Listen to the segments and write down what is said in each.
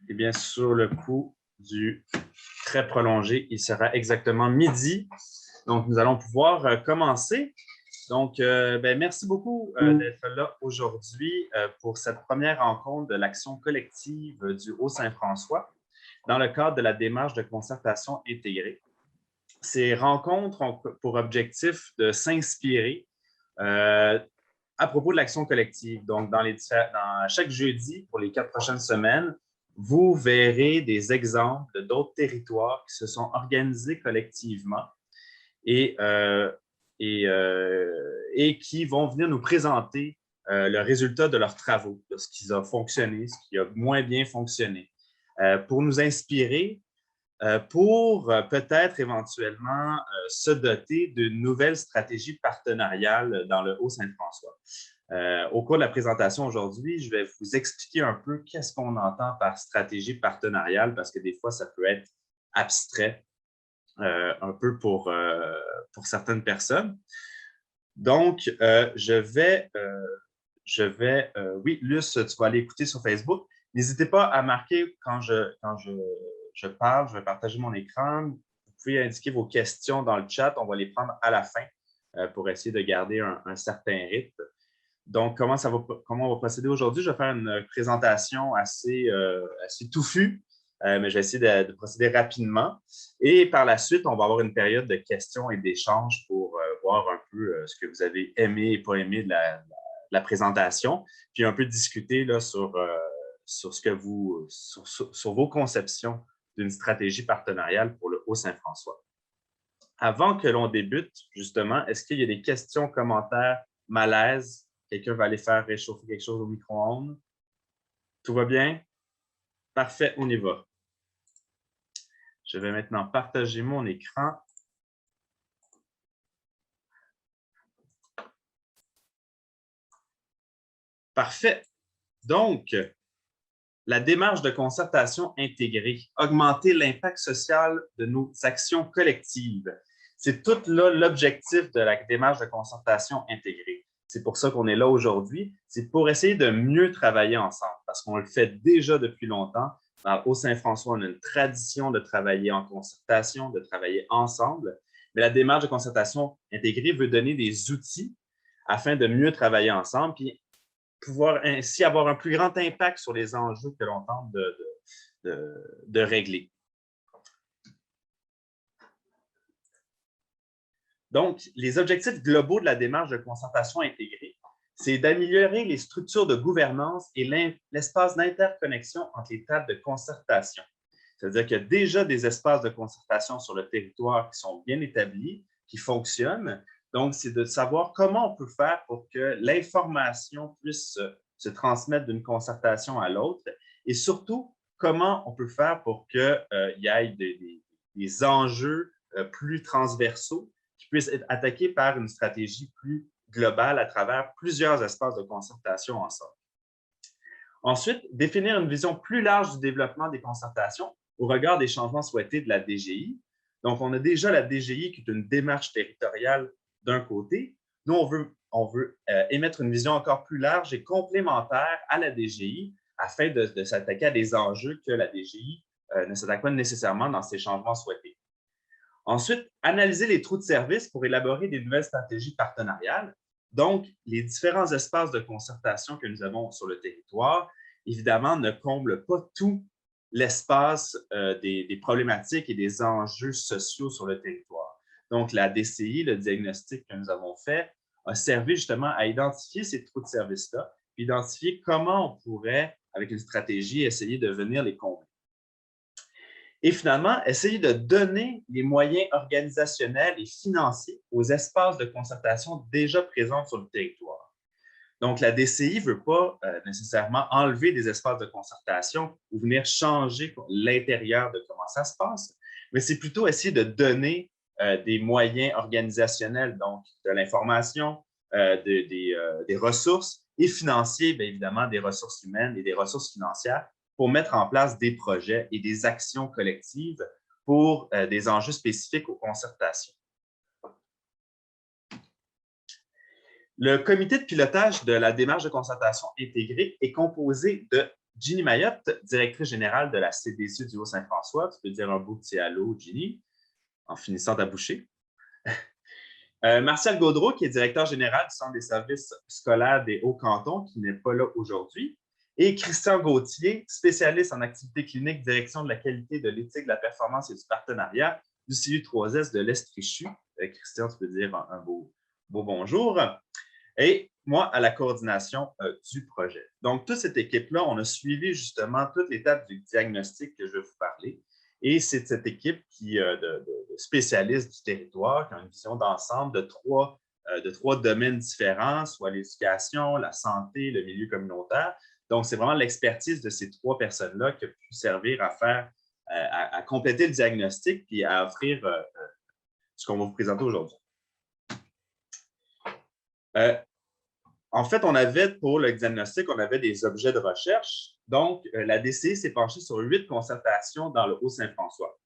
Et bien, sur le coup du très prolongé, il sera exactement midi. Donc, nous allons pouvoir commencer. Donc, merci beaucoup d'être là aujourd'hui pour cette première rencontre de l'action collective du Haut-Saint-François dans le cadre de la démarche de concertation intégrée. Ces rencontres ont pour objectif de s'inspirer à propos de l'action collective. Donc, chaque jeudi, pour les 4 prochaines semaines, vous verrez des exemples d'autres territoires qui se sont organisés collectivement et, et qui vont venir nous présenter le résultat de leurs travaux, de ce qui a fonctionné, ce qui a moins bien fonctionné, pour nous inspirer, pour peut-être éventuellement se doter d'une nouvelle stratégie partenariale dans le Haut-Saint-François. Au cours de la présentation aujourd'hui, je vais vous expliquer un peu qu'est-ce qu'on entend par stratégie partenariale, parce que des fois, ça peut être abstrait un peu pour certaines personnes. Donc, oui, Luce, tu vas aller écouter sur Facebook. N'hésitez pas à marquer quand je parle, je vais partager mon écran. Vous pouvez indiquer vos questions dans le chat, on va les prendre à la fin pour essayer de garder un certain rythme. Donc, comment on va procéder aujourd'hui? Je vais faire une présentation assez touffue, mais je vais essayer de procéder rapidement. Et par la suite, on va avoir une période de questions et d'échanges pour voir un peu ce que vous avez aimé et pas aimé de la présentation, puis un peu discuter là, sur vos conceptions d'une stratégie partenariale pour le Haut-Saint-François. Avant que l'on débute, justement, est-ce qu'il y a des questions, commentaires, malaises? Quelqu'un va aller faire réchauffer quelque chose au micro-ondes? Tout va bien? Parfait, on y va. Je vais maintenant partager mon écran. Parfait. Donc, la démarche de concertation intégrée, augmenter l'impact social de nos actions collectives. C'est tout là l'objectif de la démarche de concertation intégrée. C'est pour ça qu'on est là aujourd'hui. C'est pour essayer de mieux travailler ensemble, parce qu'on le fait déjà depuis longtemps. Au Saint-François, on a une tradition de travailler en concertation, de travailler ensemble. Mais la démarche de concertation intégrée veut donner des outils afin de mieux travailler ensemble, puis pouvoir ainsi avoir un plus grand impact sur les enjeux que l'on tente de régler. Donc, les objectifs globaux de la démarche de concertation intégrée, c'est d'améliorer les structures de gouvernance et l'espace d'interconnexion entre les tables de concertation. C'est-à-dire qu'il y a déjà des espaces de concertation sur le territoire qui sont bien établis, qui fonctionnent. Donc, c'est de savoir comment on peut faire pour que l'information puisse se transmettre d'une concertation à l'autre et surtout, comment on peut faire pour qu'il y ait des enjeux plus transversaux qui puissent être attaqués par une stratégie plus globale à travers plusieurs espaces de concertation ensemble. Ensuite, définir une vision plus large du développement des concertations au regard des changements souhaités de la DGI. Donc, on a déjà la DGI qui est une démarche territoriale d'un côté. Nous, on veut émettre une vision encore plus large et complémentaire à la DGI afin de s'attaquer à des enjeux que la DGI ne s'attaque pas nécessairement dans ces changements souhaités. Ensuite, analyser les trous de service pour élaborer des nouvelles stratégies partenariales. Donc, les différents espaces de concertation que nous avons sur le territoire, évidemment, ne comblent pas tout l'espace des problématiques et des enjeux sociaux sur le territoire. Donc, la DCI, le diagnostic que nous avons fait, a servi justement à identifier ces trous de service-là, puis identifier comment on pourrait, avec une stratégie, essayer de venir les combler. Et finalement, essayer de donner les moyens organisationnels et financiers aux espaces de concertation déjà présents sur le territoire. Donc, la DCI ne veut pas nécessairement enlever des espaces de concertation ou venir changer l'intérieur de comment ça se passe, mais c'est plutôt essayer de donner des moyens organisationnels, donc de l'information, des ressources et financiers, bien évidemment, des ressources humaines et des ressources financières pour mettre en place des projets et des actions collectives pour des enjeux spécifiques aux concertations. Le comité de pilotage de la démarche de concertation intégrée est composé de Ginny Mayotte, directrice générale de la CDC du Haut-Saint-François. Tu peux dire un beau petit allô, Ginny, en finissant ta bouchée. Martial Gaudreau, qui est directeur général du Centre des services scolaires des Hauts-Cantons, qui n'est pas là aujourd'hui. Et Christian Gauthier, spécialiste en activité clinique, direction de la qualité, de l'éthique, de la performance et du partenariat du CU3S de l'Estréchu. Christian, tu peux dire un beau bonjour. Et moi, à la coordination du projet. Donc, toute cette équipe-là, on a suivi justement toute l'étape du diagnostic que je vais vous parler. Et c'est cette équipe de spécialistes du territoire qui a une vision d'ensemble de trois domaines différents, soit l'éducation, la santé, le milieu communautaire. Donc, c'est vraiment l'expertise de ces trois personnes-là qui a pu servir à faire, à compléter le diagnostic et à offrir ce qu'on va vous présenter aujourd'hui. En fait, on avait pour le diagnostic, on avait des objets de recherche. Donc, la DCI s'est penchée sur 8 concertations dans le Haut-Saint-François.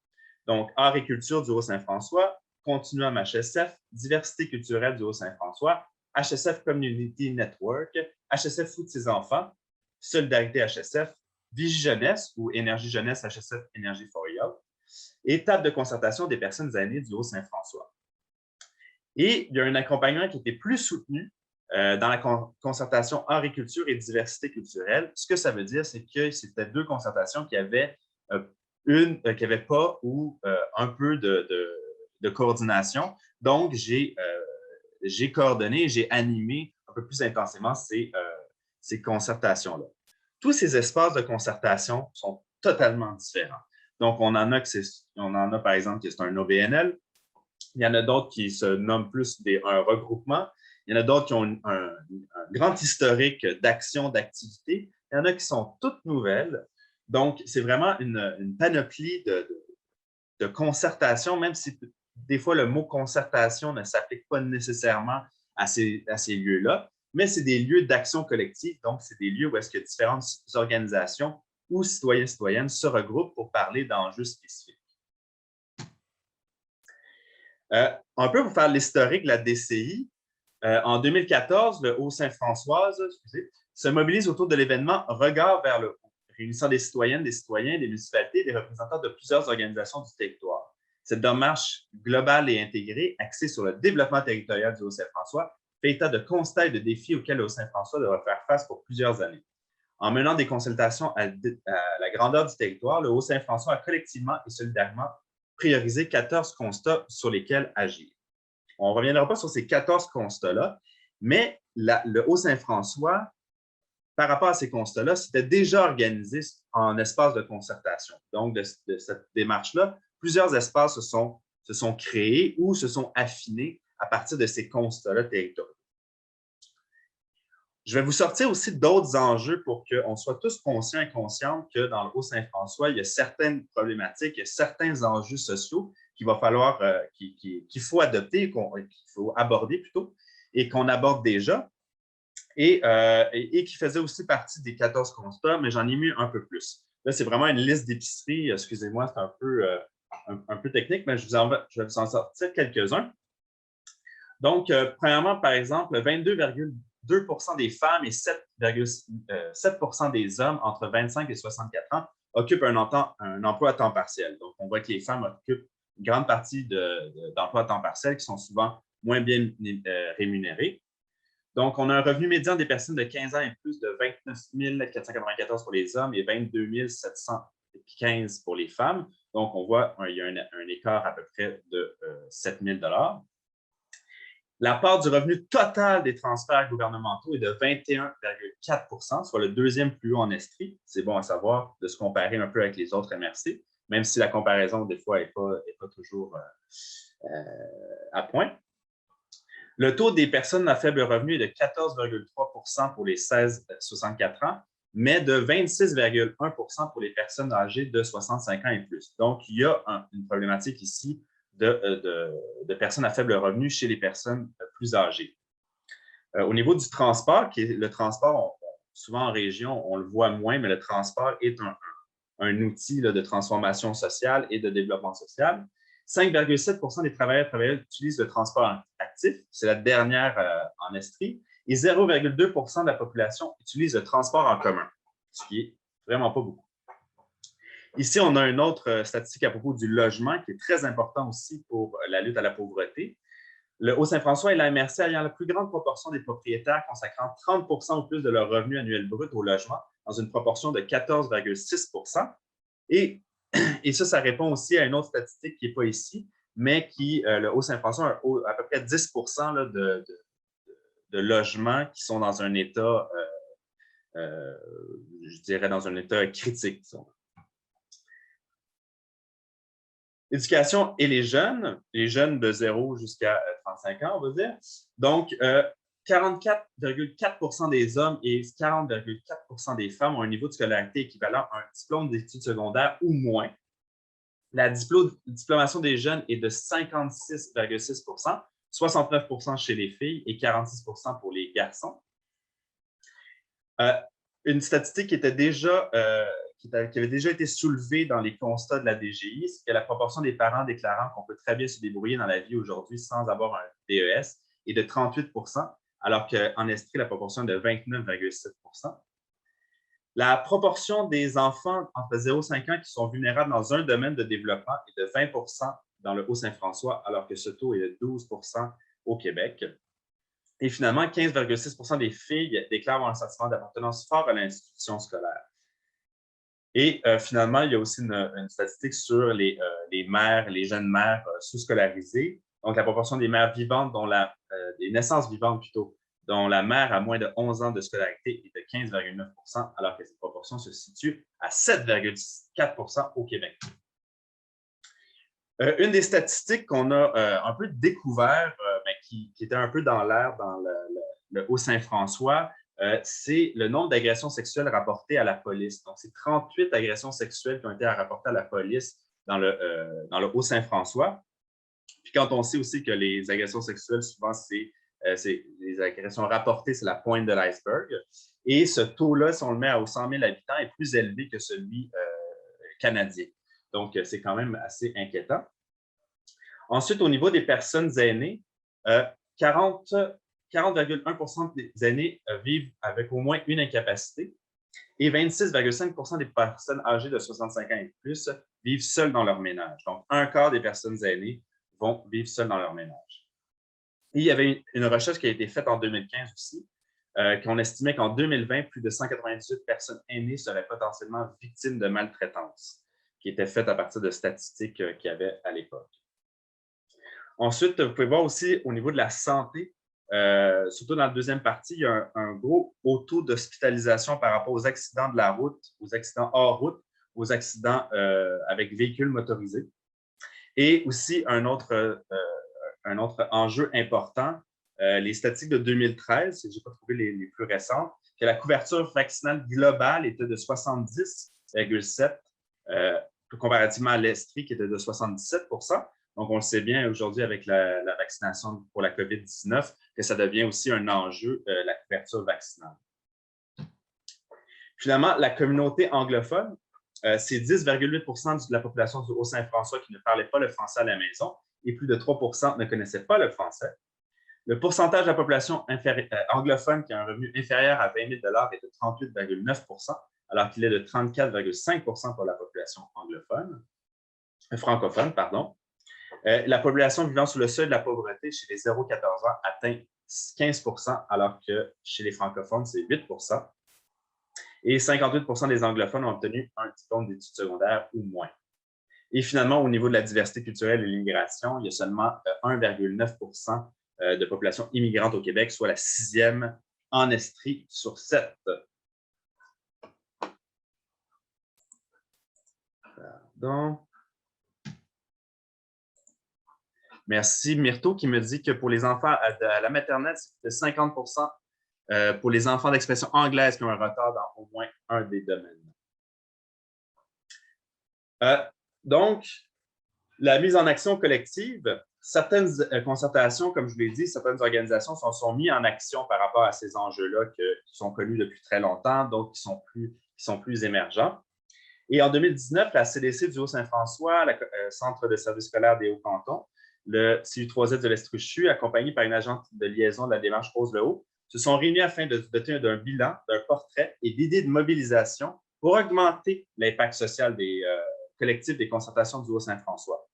Donc, Art et culture du Haut-Saint-François, Continuum HSF, Diversité culturelle du Haut-Saint-François, HSF Community Network, HSF Foot ses enfants, Solidarité HSF, Vigie Jeunesse ou Énergie Jeunesse HSF Énergie for Youth et Table de concertation des personnes aînées du Haut-Saint-François. Et il y a un accompagnement qui était plus soutenu dans la concertation Art et culture et diversité culturelle. Ce que ça veut dire, c'est que c'était 2 concertations qui avaient qui n'avaient pas ou un peu de coordination. Donc, j'ai coordonné, j'ai animé un peu plus intensément ces concertations-là. Tous ces espaces de concertation sont totalement différents. Donc, on en a par exemple, qui c'est un OBNL. Il y en a d'autres qui se nomment plus un regroupement. Il y en a d'autres qui ont un grand historique d'action, d'activité. Il y en a qui sont toutes nouvelles. Donc, c'est vraiment une panoplie de concertation, même si des fois le mot concertation ne s'applique pas nécessairement à ces lieux-là, mais c'est des lieux d'action collective. Donc, c'est des lieux où est-ce que différentes organisations ou citoyens et citoyennes se regroupent pour parler d'enjeux spécifiques. Un peu pour faire l'historique de la DCI, en 2014, le Haut-Saint-François se mobilise autour de l'événement Regard vers le haut, réunissant des citoyennes, des citoyens, des municipalités et des représentants de plusieurs organisations du territoire. Cette démarche globale et intégrée, axée sur le développement territorial du Haut-Saint-François, fait état de constats et de défis auxquels le Haut-Saint-François devra faire face pour plusieurs années. En menant des consultations à la grandeur du territoire, le Haut-Saint-François a collectivement et solidairement priorisé 14 constats sur lesquels agir. On ne reviendra pas sur ces 14 constats-là, mais le Haut-Saint-François, par rapport à ces constats-là, s'était déjà organisé en espace de concertation. Donc, de cette démarche-là, plusieurs espaces se sont créés ou se sont affinés à partir de ces constats-là territoriaux. Je vais vous sortir aussi d'autres enjeux pour qu'on soit tous conscients et conscientes que dans le Haut-Saint-François, il y a certaines problématiques, il y a certains enjeux sociaux qu'il va falloir, qu'il faut adopter, qu'il faut aborder plutôt, et qu'on aborde déjà, et qui faisait aussi partie des 14 constats, mais j'en ai mis un peu plus. Là, c'est vraiment une liste d'épiceries. Excusez-moi, c'est un peu technique, mais je vais vous en sortir quelques-uns. Donc, premièrement, par exemple, 22,2 des femmes et 7,7 des hommes entre 25 et 64 ans occupent un emploi à temps partiel. Donc, on voit que les femmes occupent une grande partie d'emplois à temps partiel qui sont souvent moins bien rémunérés. Donc, on a un revenu médian des personnes de 15 ans et plus de 29 494 pour les hommes et 22 715 pour les femmes. Donc, on voit qu'il y a un écart à peu près de 7 000 $. La part du revenu total des transferts gouvernementaux est de 21,4 %, soit le deuxième plus haut en Estrie. C'est bon à savoir de se comparer un peu avec les autres MRC, même si la comparaison, des fois, n'est pas toujours à point. Le taux des personnes à faible revenu est de 14,3 % pour les 16-64 ans, mais de 26,1 % pour les personnes âgées de 65 ans et plus. Donc, il y a une problématique ici de personnes à faible revenu chez les personnes plus âgées. Au niveau du transport, qui est le transport, souvent en région, on le voit moins, mais le transport est un outil de transformation sociale et de développement social. 5,7 % des travailleurs et travailleuses utilisent le transport actif, c'est la dernière en Estrie, et 0,2 % de la population utilise le transport en commun, ce qui est Vraiment pas beaucoup. Ici, on a une autre statistique à propos du logement qui est très important aussi pour la lutte à la pauvreté. Le Haut-Saint-François est la MRC ayant la plus grande proportion des propriétaires consacrant 30 ou plus de leur revenu annuel brut au logement, dans une proportion de 14,6 Et, ça répond aussi à une autre statistique qui n'est pas ici, mais qui, le Haut-Saint-François a à peu près 10 là, de logements qui sont dans un état, je dirais, dans un état critique. Éducation et les jeunes de 0 jusqu'à 35 ans, on va dire. Donc, 44,4 des hommes et 40,4 des femmes ont un niveau de scolarité équivalent à un diplôme d'études secondaires ou moins. La diplomation des jeunes est de 56,6 69 chez les filles et 46 pour les garçons. Une statistique qui avait déjà été soulevée dans les constats de la DGI, c'est que la proportion des parents déclarant qu'on peut très bien se débrouiller dans la vie aujourd'hui sans avoir un DES est de 38 alors qu'en Estrie, la proportion est de 29,7 La proportion des enfants entre 0 et 5 ans qui sont vulnérables dans un domaine de développement est de 20 dans le Haut-Saint-François, alors que ce taux est de 12 au Québec. Et finalement, 15,6 des filles déclarent un sentiment d'appartenance fort à l'institution scolaire. Et finalement, il y a aussi une statistique sur les mères, les jeunes mères sous-scolarisées. Donc, la proportion des mères vivantes, des naissances vivantes plutôt, dont la mère a moins de 11 ans de scolarité est de 15,9 alors que cette proportion se situe à 7,4 au Québec. Une des statistiques qu'on a un peu découvert, mais qui était un peu dans l'air dans le Haut-Saint-François, c'est le nombre d'agressions sexuelles rapportées à la police. Donc, c'est 38 agressions sexuelles qui ont été rapportées à la police dans le Haut-Saint-François. Puis quand on sait aussi que les agressions sexuelles, souvent, c'est les agressions rapportées, c'est la pointe de l'iceberg. Et ce taux-là, si on le met aux 100 000 habitants, est plus élevé que celui canadien. Donc, c'est quand même assez inquiétant. Ensuite, au niveau des personnes aînées, 40,1 des aînés vivent avec au moins une incapacité et 26,5 des personnes âgées de 65 ans et plus vivent seules dans leur ménage. Donc, un quart des personnes aînées vont vivre seules dans leur ménage. Et il y avait une recherche qui a été faite en 2015 aussi, qu'on estimait qu'en 2020, plus de 198 personnes aînées seraient potentiellement victimes de maltraitance, qui était faite à partir de statistiques qu'il y avait à l'époque. Ensuite, vous pouvez voir aussi au niveau de la santé, surtout dans la deuxième partie, il y a un gros haut taux d'hospitalisation par rapport aux accidents de la route, aux accidents hors route, aux accidents avec véhicules motorisés. Et aussi, un autre enjeu important, les statistiques de 2013, je n'ai pas trouvé les plus récentes, que la couverture vaccinale globale était de 70,7 comparativement à l'Estrie qui était de 77 Donc, on le sait bien aujourd'hui avec la vaccination pour la COVID-19 que ça devient aussi un enjeu, la couverture vaccinale. Finalement, la communauté anglophone, c'est 10,8 de la population du Haut-Saint-François qui ne parlait pas le français à la maison et plus de 3 ne connaissaient pas le français. Le pourcentage de la population anglophone qui a un revenu inférieur à 20 000 est de 38,9 alors qu'il est de 34,5 pour la population francophone. La population vivant sous le seuil de la pauvreté chez les 0-14 ans atteint 15 alors que chez les francophones, c'est 8 et 58 des anglophones ont obtenu un diplôme d'études secondaires ou moins. Et finalement, au niveau de la diversité culturelle et l'immigration, il y a seulement 1,9 de population immigrante au Québec, soit la 6e en Estrie sur 7. Pardon. Merci Myrto qui me dit que pour les enfants à la maternelle, c'est 50 pour les enfants d'expression anglaise qui ont un retard dans au moins un des domaines. Donc, la mise en action collective, certaines concertations, comme je l'ai dit, certaines organisations sont mises en action par rapport à ces enjeux-là qui sont connus depuis très longtemps, d'autres qui sont plus émergents. Et en 2019, la CDC du Haut-Saint-François, le Centre de services scolaires des Hauts-Cantons, le CU3Z de l'Estrie-CHU, accompagné par une agente de liaison de la démarche Rose-le-Haut, se sont réunis afin de tenir d'un bilan, d'un portrait et d'idées de mobilisation pour augmenter l'impact social des collectifs des concertations du Haut-Saint-François.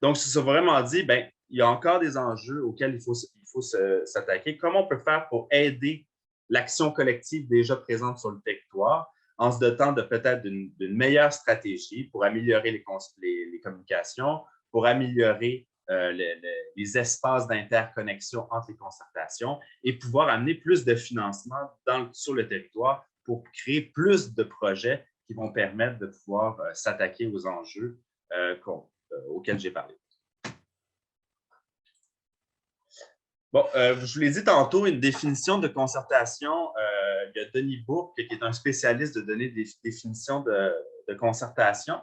Donc, c'est vraiment dit, bien, il y a encore des enjeux auxquels il faut s'attaquer. Comment on peut faire pour aider l'action collective déjà présente sur le territoire en se dotant de peut-être d'une meilleure stratégie pour améliorer les communications, pour améliorer les espaces d'interconnexion entre les concertations et pouvoir amener plus de financement sur le territoire pour créer plus de projets qui vont permettre de pouvoir s'attaquer aux enjeux auxquels j'ai parlé. Bon, je vous l'ai dit tantôt, une définition de concertation, il y a Denis Bourque, qui est un spécialiste de donner des définitions de concertation.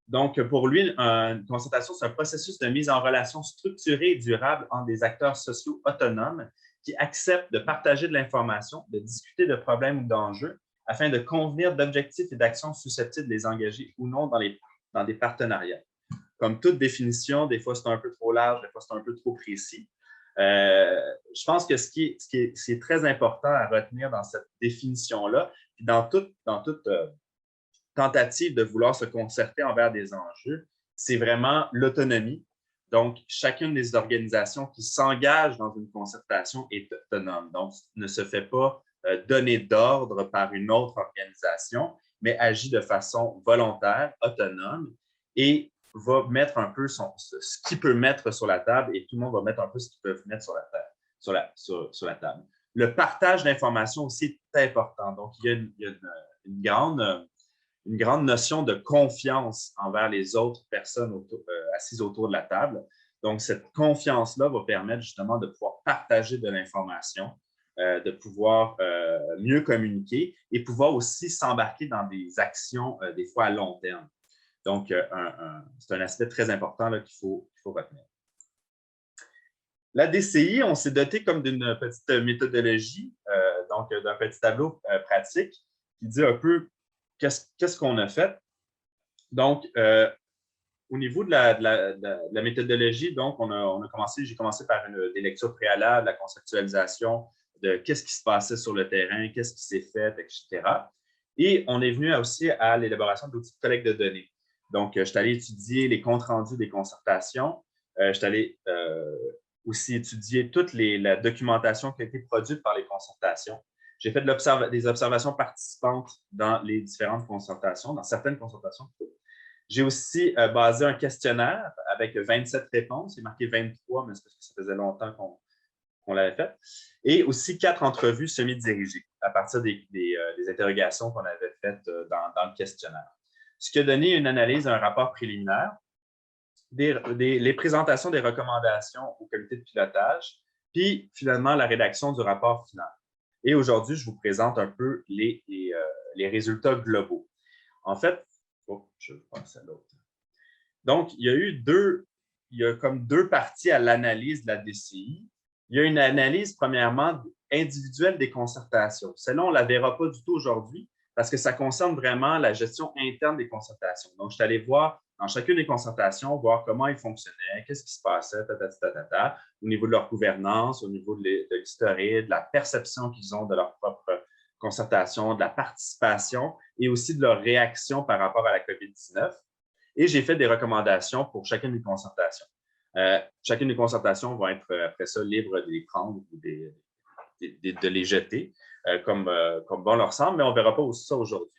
Donc, pour lui, une concertation, c'est un processus de mise en relation structurée et durable entre des acteurs sociaux autonomes qui acceptent de partager de l'information, de discuter de problèmes ou d'enjeux afin de convenir d'objectifs et d'actions susceptibles de les engager ou non dans des partenariats. Comme toute définition, des fois, c'est un peu trop large, des fois, c'est un peu trop précis. Je pense que ce qui est très important à retenir dans cette définition-là, puis dans toute tentative de vouloir se concerter envers des enjeux, c'est vraiment l'autonomie. Donc, chacune des organisations qui s'engagent dans une concertation est autonome. Donc, ne se fait pas donner d'ordre par une autre organisation, mais agit de façon volontaire, autonome et va mettre un peu ce qu'il peut mettre sur la table et tout le monde va mettre un peu ce qu'ils peuvent mettre sur la table. Le partage d'informations aussi est important. Donc, il y a une grande notion de confiance envers les autres personnes assises autour de la table. Donc, cette confiance-là va permettre justement de pouvoir partager de l'information, de pouvoir mieux communiquer et pouvoir aussi s'embarquer dans des actions, des fois à long terme. Donc, c'est un aspect très important qu'il faut retenir. La DCI, on s'est doté comme d'une petite méthodologie, donc d'un petit tableau pratique qui dit un peu qu'est-ce qu'on a fait. Donc, au niveau de la méthodologie, donc, j'ai commencé par des lectures préalables, la conceptualisation de qu'est-ce qui se passait sur le terrain, qu'est-ce qui s'est fait, etc. Et on est venu aussi à l'élaboration d'outils de collecte de données. Donc, je suis allé étudier les comptes rendus des concertations. Je suis allé aussi étudier toute la documentation qui a été produite par les concertations. J'ai fait des observations participantes dans les différentes concertations, dans certaines concertations. J'ai aussi basé un questionnaire avec 27 réponses. Il marqué 23, mais c'est parce que ça faisait longtemps qu'on l'avait fait. Et aussi 4 entrevues semi-dirigées à partir des interrogations qu'on avait faites dans le questionnaire. Ce qui a donné une analyse, un rapport préliminaire, les présentations des recommandations au comité de pilotage, puis finalement la rédaction du rapport final. Et aujourd'hui, je vous présente un peu les résultats globaux. En fait, je vais passer à l'autre. Donc, il y a comme deux parties à l'analyse de la DCI. Il y a une analyse, premièrement, individuelle des concertations. Celle-là, on ne la verra pas du tout aujourd'hui parce que ça concerne vraiment la gestion interne des concertations. Donc, je suis allé voir dans chacune des concertations, voir comment ils fonctionnaient, qu'est-ce qui se passait, au niveau de leur gouvernance, au niveau de l'historique, de la perception qu'ils ont de leur propre concertation, de la participation et aussi de leur réaction par rapport à la COVID-19. Et j'ai fait des recommandations pour chacune des concertations. Chacune des concertations va être après ça libre de les prendre ou de les jeter comme bon leur semble, mais on ne verra pas ça aujourd'hui.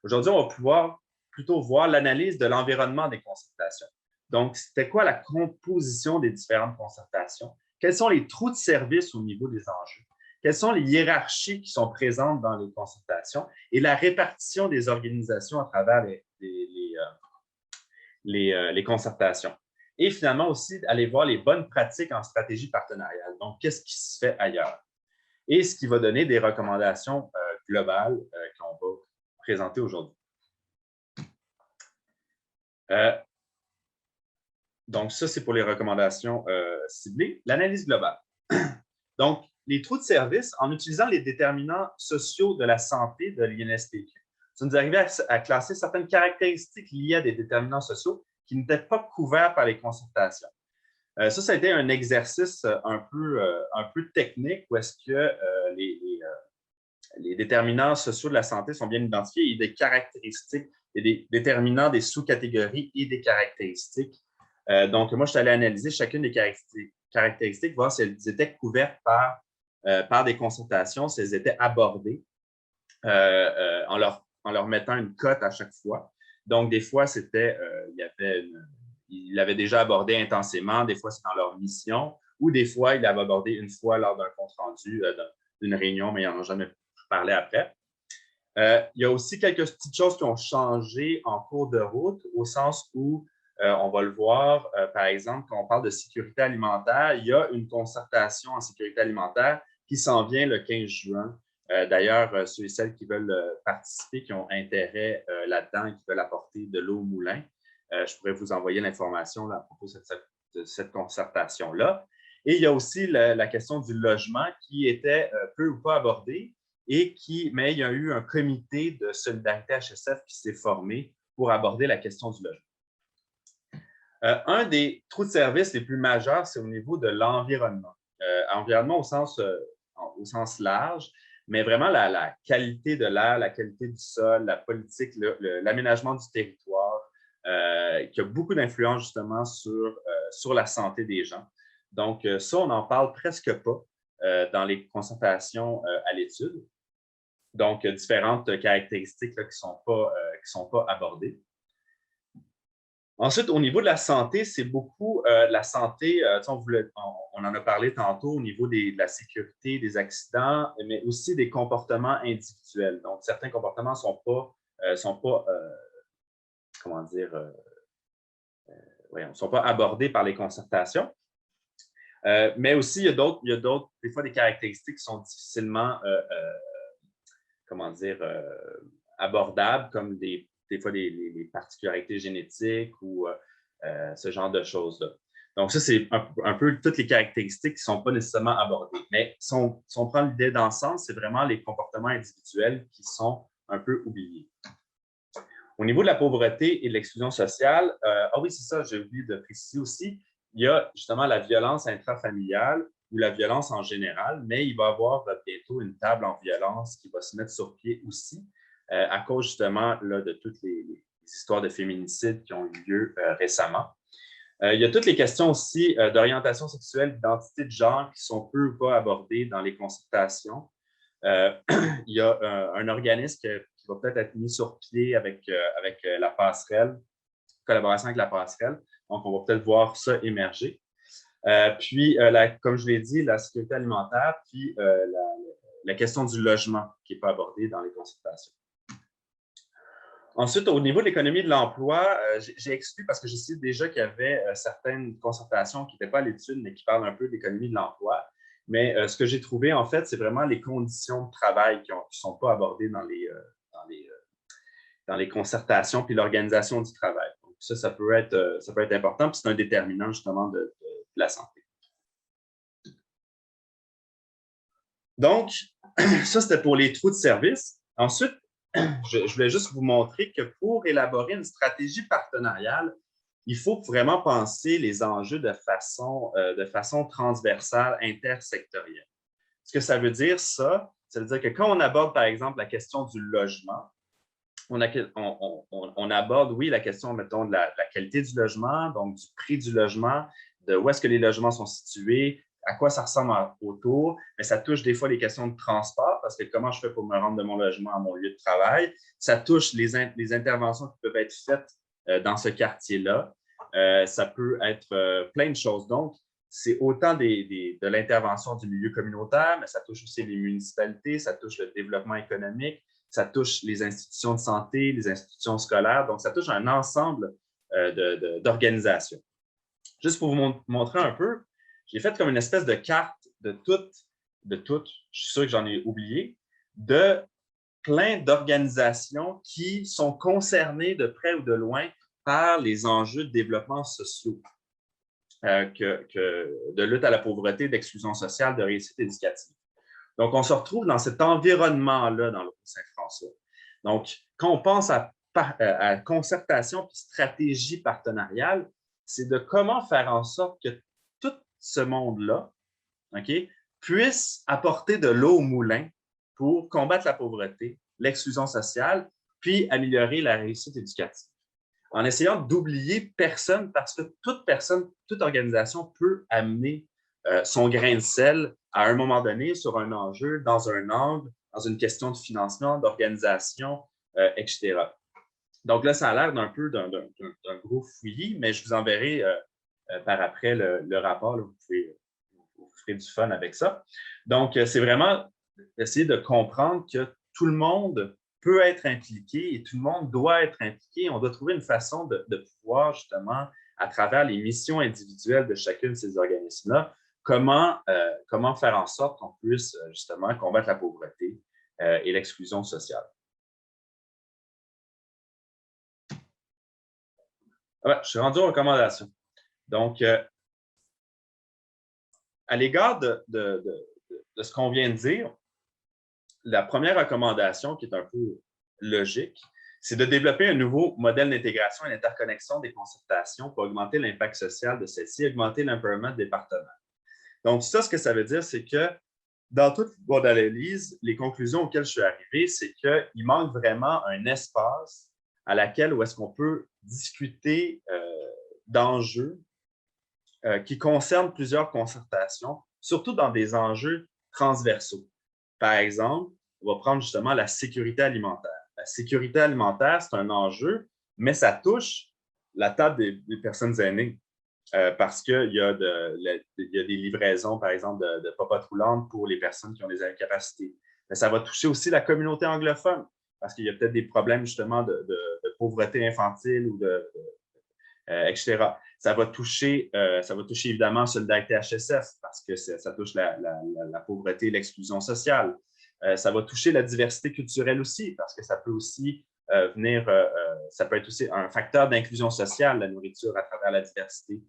Aujourd'hui, on va pouvoir plutôt voir l'analyse de l'environnement des concertations. Donc, c'était quoi la composition des différentes concertations? Quels sont les trous de service au niveau des enjeux? Quelles sont les hiérarchies qui sont présentes dans les concertations et la répartition des organisations à travers les concertations? Et finalement aussi, aller voir les bonnes pratiques en stratégie partenariale. Donc, qu'est-ce qui se fait ailleurs? Et ce qui va donner des recommandations globales qu'on va présenter aujourd'hui. Donc, ça, c'est pour les recommandations ciblées. L'analyse globale. Donc, les trous de service, en utilisant les déterminants sociaux de la santé de l'INSPQ, ça nous arrivait à classer certaines caractéristiques liées à des déterminants sociaux qui n'étaient pas couverts par les concertations. Ça a été un exercice un peu technique où est-ce que les déterminants sociaux de la santé sont bien identifiés et des caractéristiques, et des déterminants des sous-catégories et des caractéristiques. Donc, moi, je suis allé analyser chacune des caractéristiques, voir si elles étaient couvertes par des consultations, si elles étaient abordées en leur mettant une cote à chaque fois. Donc, des fois, il l'avait déjà abordé intensément, des fois, c'est dans leur mission, ou des fois, il l'avait abordé une fois lors d'un compte-rendu d'une réunion, mais ils n'en ont jamais parlé après. Il y a aussi quelques petites choses qui ont changé en cours de route, au sens où, on va le voir, par exemple, quand on parle de sécurité alimentaire, il y a une concertation en sécurité alimentaire qui s'en vient le 15 juin. D'ailleurs, ceux et celles qui veulent participer, qui ont intérêt là-dedans et qui veulent apporter de l'eau au moulin, je pourrais vous envoyer l'information à propos de cette concertation-là. Et il y a aussi la question du logement qui était peu ou pas abordée, mais il y a eu un comité de solidarité HSF qui s'est formé pour aborder la question du logement. Un des trous de service les plus majeurs, c'est au niveau de l'environnement. Environnement au sens large, mais vraiment la qualité de l'air, la qualité du sol, la politique, l'aménagement du territoire, qui a beaucoup d'influence justement sur la santé des gens. Donc, ça, on n'en parle presque pas dans les concertations à l'étude. Donc, différentes caractéristiques là, qui ne sont pas abordées. Ensuite, au niveau de la santé, c'est beaucoup la santé, on en a parlé tantôt au niveau de la sécurité, des accidents, mais aussi des comportements individuels. Donc, certains comportements ne sont pas abordés par les concertations. Mais aussi, il y a d'autres, des fois, des caractéristiques qui sont difficilement abordables, comme des fois les particularités génétiques ou ce genre de choses-là. Donc, ça, c'est un peu toutes les caractéristiques qui ne sont pas nécessairement abordées. Mais si on prend l'idée d'ensemble, c'est vraiment les comportements individuels qui sont un peu oubliés. Au niveau de la pauvreté et de l'exclusion sociale, oui, c'est ça, j'ai oublié de préciser aussi, il y a justement la violence intrafamiliale ou la violence en général, mais il va y avoir bientôt une table en violence qui va se mettre sur pied aussi, à cause justement là, de toutes les histoires de féminicide qui ont eu lieu récemment. Il y a toutes les questions aussi d'orientation sexuelle, d'identité de genre qui sont peu ou pas abordées dans les consultations. Il y a un organisme qui va peut-être être mis sur pied avec la passerelle, collaboration avec la passerelle. Donc, on va peut-être voir ça émerger. Puis, comme je l'ai dit, la sécurité alimentaire, puis la question du logement qui n'est pas abordée dans les consultations. Ensuite, au niveau de l'économie de l'emploi, j'ai exclu parce que je sais déjà qu'il y avait certaines concertations qui n'étaient pas à l'étude, mais qui parlent un peu d'économie de l'emploi. Mais ce que j'ai trouvé, en fait, c'est vraiment les conditions de travail qui ne sont pas abordées dans les concertations, puis l'organisation du travail. Donc, ça peut être important, puis c'est un déterminant justement de la santé. Donc, ça, c'était pour les trous de service. Ensuite, je voulais juste vous montrer que pour élaborer une stratégie partenariale, il faut vraiment penser les enjeux de façon transversale, intersectorielle. Ce que ça veut dire, ça veut dire que quand on aborde, par exemple, la question du logement, on aborde, oui, la question, mettons, de la qualité du logement, donc du prix du logement, de où est-ce que les logements sont situés, à quoi ça ressemble autour, mais ça touche des fois les questions de transport, parce que comment je fais pour me rendre de mon logement à mon lieu de travail. Ça touche les interventions qui peuvent être faites dans ce quartier-là. Ça peut être plein de choses. Donc, c'est autant de l'intervention du milieu communautaire, mais ça touche aussi les municipalités, ça touche le développement économique, ça touche les institutions de santé, les institutions scolaires. Donc, ça touche un ensemble d'organisations. Juste pour vous montrer un peu, j'ai fait comme une espèce de carte de toutes, je suis sûr que j'en ai oublié, de plein d'organisations qui sont concernées de près ou de loin par les enjeux de développement sociaux, de lutte à la pauvreté, d'exclusion sociale, de réussite éducative. Donc, on se retrouve dans cet environnement-là dans le Saint-François. Donc, quand on pense à concertation et stratégie partenariale, c'est de comment faire en sorte que tout ce monde-là, puisse apporter de l'eau au moulin pour combattre la pauvreté, l'exclusion sociale, puis améliorer la réussite éducative. En essayant d'oublier personne, parce que toute personne, toute organisation peut amener son grain de sel à un moment donné sur un enjeu, dans un angle, dans une question de financement, d'organisation, etc. Donc là, ça a l'air d'un peu d'un gros fouillis, mais je vous enverrai par après le rapport. Là, vous ferez du fun avec ça. Donc, c'est vraiment essayer de comprendre que tout le monde peut être impliqué et tout le monde doit être impliqué. On doit trouver une façon de pouvoir, justement, à travers les missions individuelles de chacune de ces organismes-là, comment faire en sorte qu'on puisse, justement, combattre la pauvreté et l'exclusion sociale. Ah, je suis rendu aux recommandations. Donc, à l'égard de ce qu'on vient de dire, la première recommandation, qui est un peu logique, c'est de développer un nouveau modèle d'intégration et d'interconnexion des concertations pour augmenter l'impact social de celles-ci, augmenter l'empowerment des partenaires. Donc, ça, ce que ça veut dire, c'est que dans toute mon analyse, les conclusions auxquelles je suis arrivé, c'est qu'il manque vraiment un espace à laquelle où est-ce qu'on peut discuter d'enjeux qui concernent plusieurs concertations, surtout dans des enjeux transversaux. Par exemple, on va prendre justement la sécurité alimentaire. La sécurité alimentaire, c'est un enjeu, mais ça touche la table des personnes aînées parce qu'il y a des livraisons, par exemple, de popotes roulantes pour les personnes qui ont des incapacités. Mais ça va toucher aussi la communauté anglophone parce qu'il y a peut-être des problèmes justement de pauvreté infantile ou etc. Ça va toucher évidemment Solidarité HSF parce que ça touche la pauvreté et l'exclusion sociale. Ça va toucher la diversité culturelle aussi parce que ça peut aussi ça peut être aussi un facteur d'inclusion sociale, la nourriture à travers la diversité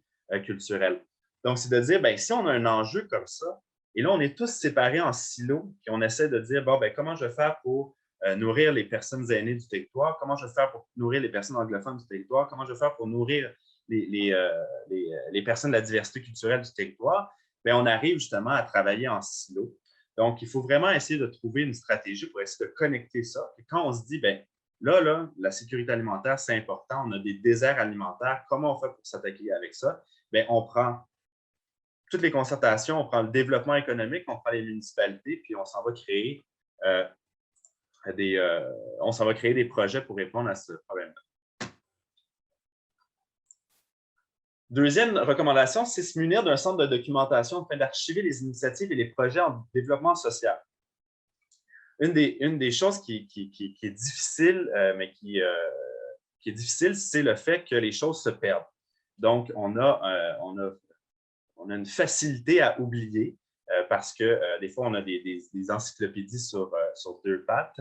culturelle. Donc, c'est de dire, bien, si on a un enjeu comme ça, et là, on est tous séparés en silos, puis on essaie de dire, bon, bien, comment je vais faire pour nourrir les personnes aînées du territoire, comment je vais faire pour nourrir les personnes anglophones du territoire, comment je vais faire pour nourrir les personnes de la diversité culturelle du territoire, bien, on arrive justement à travailler en silos. Donc, il faut vraiment essayer de trouver une stratégie pour essayer de connecter ça. Et quand on se dit, bien, là, la sécurité alimentaire, c'est important, on a des déserts alimentaires, comment on fait pour s'attaquer avec ça? Bien, on prend toutes les concertations, on prend le développement économique, on prend les municipalités, puis on s'en va créer des projets pour répondre à ce problème-là. Deuxième recommandation, c'est se munir d'un centre de documentation afin d'archiver les initiatives et les projets en développement social. Une des choses qui est difficile, mais qui est difficile, c'est le fait que les choses se perdent. Donc, on a une facilité à oublier parce que des fois, on a des encyclopédies sur deux pattes,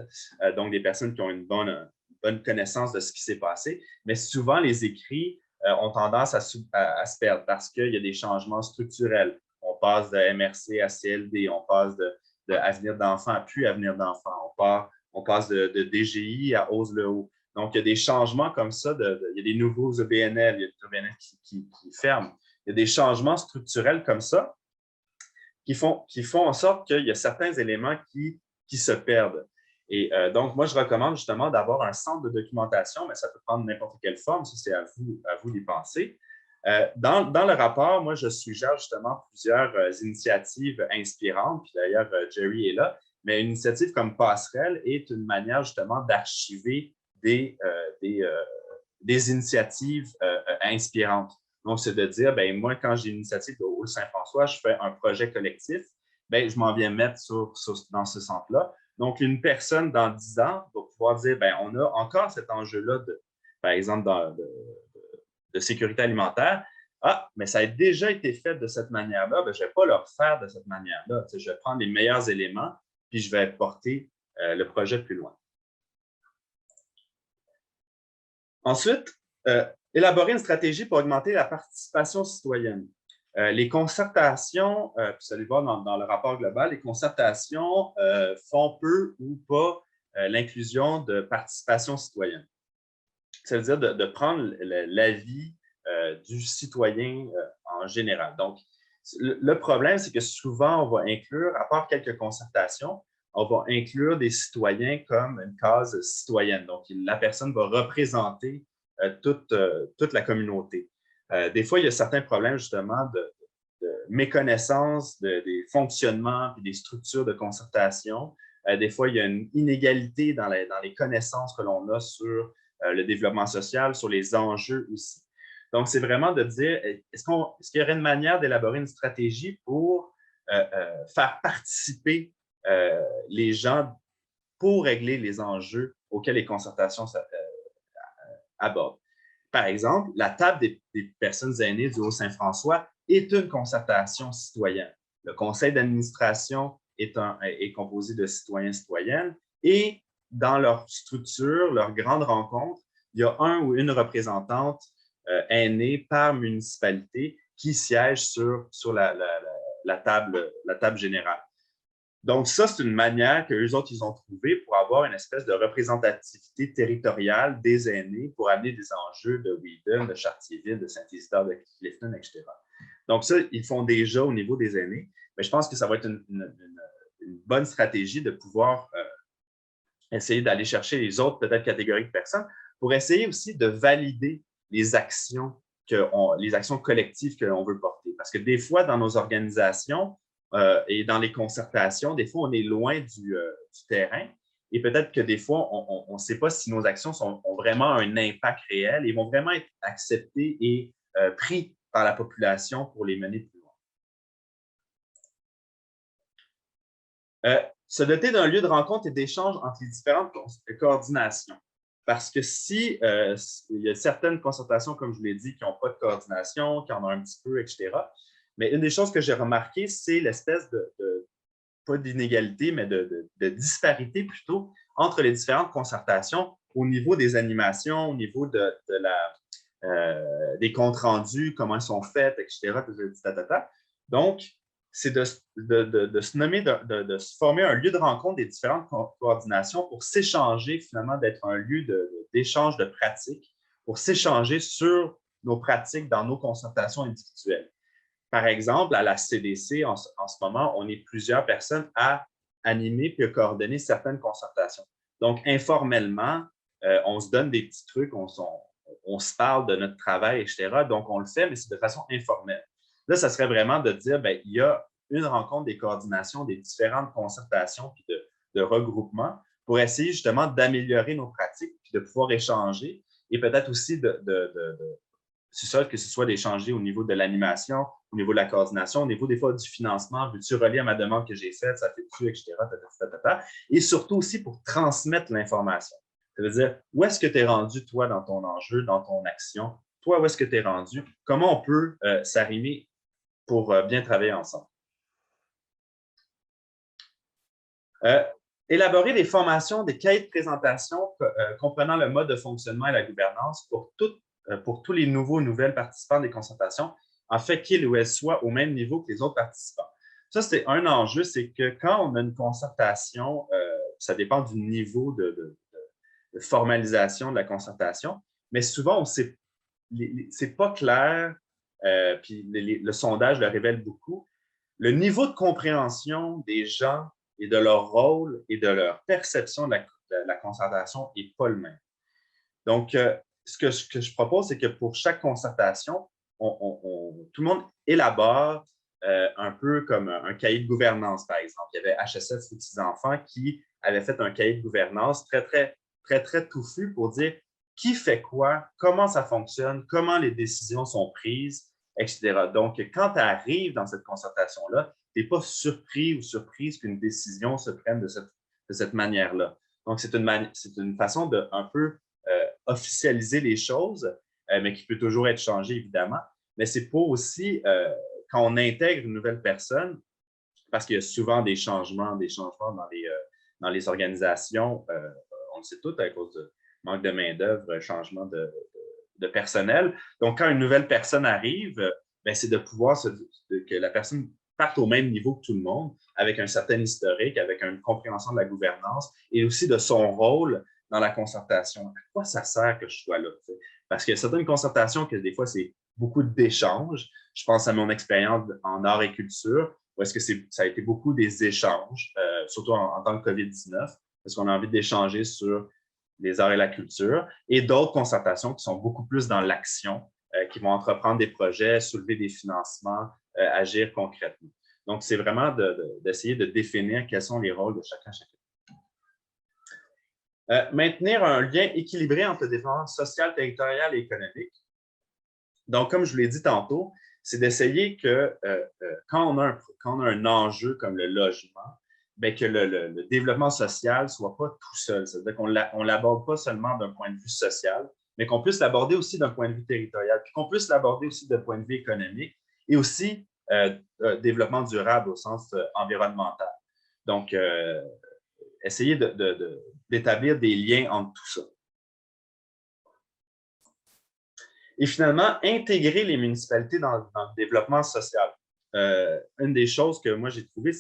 donc des personnes qui ont une bonne connaissance de ce qui s'est passé, mais souvent, les écrits ont tendance à se perdre parce qu'il y a des changements structurels. On passe de MRC à CLD, on passe de Avenir d'enfants à plus Avenir d'enfants, on passe de DGI à Ose le haut. Donc, il y a des changements comme ça, il y a des nouveaux EBNL, il y a des EBNL qui ferment. Il y a des changements structurels comme ça qui font en sorte qu'il y a certains éléments qui se perdent. Et donc, moi, je recommande justement d'avoir un centre de documentation, mais ça peut prendre n'importe quelle forme, ça c'est à vous d'y penser. Dans le rapport, moi, je suggère justement plusieurs initiatives inspirantes, puis d'ailleurs, Jerry est là, mais une initiative comme Passerelle est une manière justement d'archiver des initiatives inspirantes. Donc, c'est de dire, bien, moi, quand j'ai une initiative de Hall Saint-François, je fais un projet collectif, bien, je m'en viens mettre dans ce centre-là. Donc, une personne dans 10 ans va pouvoir dire, bien, on a encore cet enjeu-là, par exemple, de sécurité alimentaire. Ah, mais ça a déjà été fait de cette manière-là, bien, je ne vais pas le refaire de cette manière-là. Tu sais, je vais prendre les meilleurs éléments, puis je vais porter le projet plus loin. Ensuite, élaborer une stratégie pour augmenter la participation citoyenne. Les concertations, puis vous allez voir dans le rapport global, les concertations font peu ou pas l'inclusion de participation citoyenne. Ça veut dire de prendre l'avis du citoyen en général. Donc, le problème, c'est que souvent, on va inclure, à part quelques concertations, on va inclure des citoyens comme une case citoyenne. Donc, la personne va représenter toute la communauté. Des fois, il y a certains problèmes justement de méconnaissance des fonctionnements et des structures de concertation. Des fois, il y a une inégalité dans les connaissances que l'on a sur le développement social, sur les enjeux aussi. Donc, c'est vraiment de dire, est-ce qu'il y aurait une manière d'élaborer une stratégie pour faire participer les gens pour régler les enjeux auxquels les concertations abordent. Par exemple, la table des personnes aînées du Haut-Saint-François est une concertation citoyenne. Le conseil d'administration est composé de citoyens et citoyennes et dans leur structure, leur grande rencontre, il y a un ou une représentante aînée par municipalité qui siège sur la table générale. Donc, ça, c'est une manière qu'eux autres, ils ont trouvée pour avoir une espèce de représentativité territoriale des aînés pour amener des enjeux de Wheaton, de Chartierville, de Saint-Isidore, de Clifton, etc. Donc, ça, ils font déjà au niveau des aînés. Mais je pense que ça va être une bonne stratégie de pouvoir essayer d'aller chercher les autres, peut-être, catégories de personnes pour essayer aussi de valider les actions collectives que l'on veut porter. Parce que des fois, dans nos organisations, et dans les concertations, des fois, on est loin du terrain et peut-être que des fois, on ne sait pas si nos actions ont vraiment un impact réel et vont vraiment être acceptées et pris par la population pour les mener plus loin. Se doter d'un lieu de rencontre et d'échange entre les différentes coordinations. Parce que si il y a certaines concertations, comme je vous l'ai dit, qui n'ont pas de coordination, qui en ont un petit peu, etc., mais une des choses que j'ai remarquées, c'est l'espèce pas d'inégalité, mais de disparité plutôt entre les différentes concertations au niveau des animations, au niveau des comptes rendus, comment ils sont faits, etc. Donc, c'est de se nommer, de se former un lieu de rencontre des différentes coordinations pour s'échanger, finalement, d'être un lieu d'échange de pratiques, pour s'échanger sur nos pratiques dans nos concertations individuelles. Par exemple, à la CDC, en ce moment, on est plusieurs personnes à animer puis à coordonner certaines concertations. Donc, informellement, on se donne des petits trucs, on se parle de notre travail, etc. Donc, on le fait, mais c'est de façon informelle. Là, ça serait vraiment de dire, bien, il y a une rencontre des coordinations des différentes concertations puis de regroupements pour essayer justement d'améliorer nos pratiques puis de pouvoir échanger et peut-être aussi c'est ça, que ce soit d'échanger au niveau de l'animation, au niveau de la coordination, au niveau des fois du financement, veux-tu relire ma demande que j'ai faite, ça fait-tu, etc. Et surtout aussi pour transmettre l'information. Ça veut dire, où est-ce que tu es rendu, toi, dans ton enjeu, dans ton action? Toi, où est-ce que tu es rendu? Comment on peut s'arrimer pour bien travailler ensemble? Élaborer des formations, des cahiers de présentation comprenant le mode de fonctionnement et la gouvernance pour tous les nouvelles participants des concertations, en fait qu'ils ou elles soient au même niveau que les autres participants. Ça, c'est un enjeu, c'est que quand on a une concertation, ça dépend du niveau de formalisation de la concertation, mais souvent, c'est pas clair, puis le sondage le révèle beaucoup, le niveau de compréhension des gens et de leur rôle et de leur perception de la concertation n'est pas le même. Donc, ce que je propose, c'est que pour chaque concertation, tout le monde élabore un peu comme un cahier de gouvernance, par exemple. Il y avait HSF Petits-Enfants qui avait fait un cahier de gouvernance très, très, très, très touffu pour dire qui fait quoi, comment ça fonctionne, comment les décisions sont prises, etc. Donc, quand tu arrives dans cette concertation-là, tu n'es pas surpris ou surprise qu'une décision se prenne de cette manière-là. Donc, c'est une façon de un peu officialiser les choses, mais qui peut toujours être changé, évidemment. Mais c'est pas aussi, quand on intègre une nouvelle personne, parce qu'il y a souvent des changements dans les organisations, on le sait tout à cause de manque de main-d'œuvre, changement de personnel. Donc, quand une nouvelle personne arrive, ben, c'est de pouvoir que la personne parte au même niveau que tout le monde, avec un certain historique, avec une compréhension de la gouvernance et aussi de son rôle dans la concertation. À quoi ça sert que je sois là? T'sais? Parce qu'il y a certaines concertations que des fois, c'est beaucoup d'échanges. Je pense à mon expérience en art et culture. où est-ce que ça a été beaucoup des échanges, surtout en tant que COVID-19, parce qu'on a envie d'échanger sur les arts et la culture, et d'autres concertations qui sont beaucoup plus dans l'action, qui vont entreprendre des projets, soulever des financements, agir concrètement. Donc, c'est vraiment d'essayer de définir quels sont les rôles de chacun. Maintenir un lien équilibré entre le développement social, territorial et économique. Donc, comme je vous l'ai dit tantôt, c'est d'essayer que quand on a un enjeu comme le logement, bien, que le développement social ne soit pas tout seul. C'est-à-dire qu'on ne l'aborde pas seulement d'un point de vue social, mais qu'on puisse l'aborder aussi d'un point de vue territorial, puis qu'on puisse l'aborder aussi d'un point de vue économique et aussi développement durable au sens environnemental. Donc, essayer d'établir des liens entre tout ça. Et finalement, intégrer les municipalités dans le développement social. Une des choses que moi j'ai trouvées,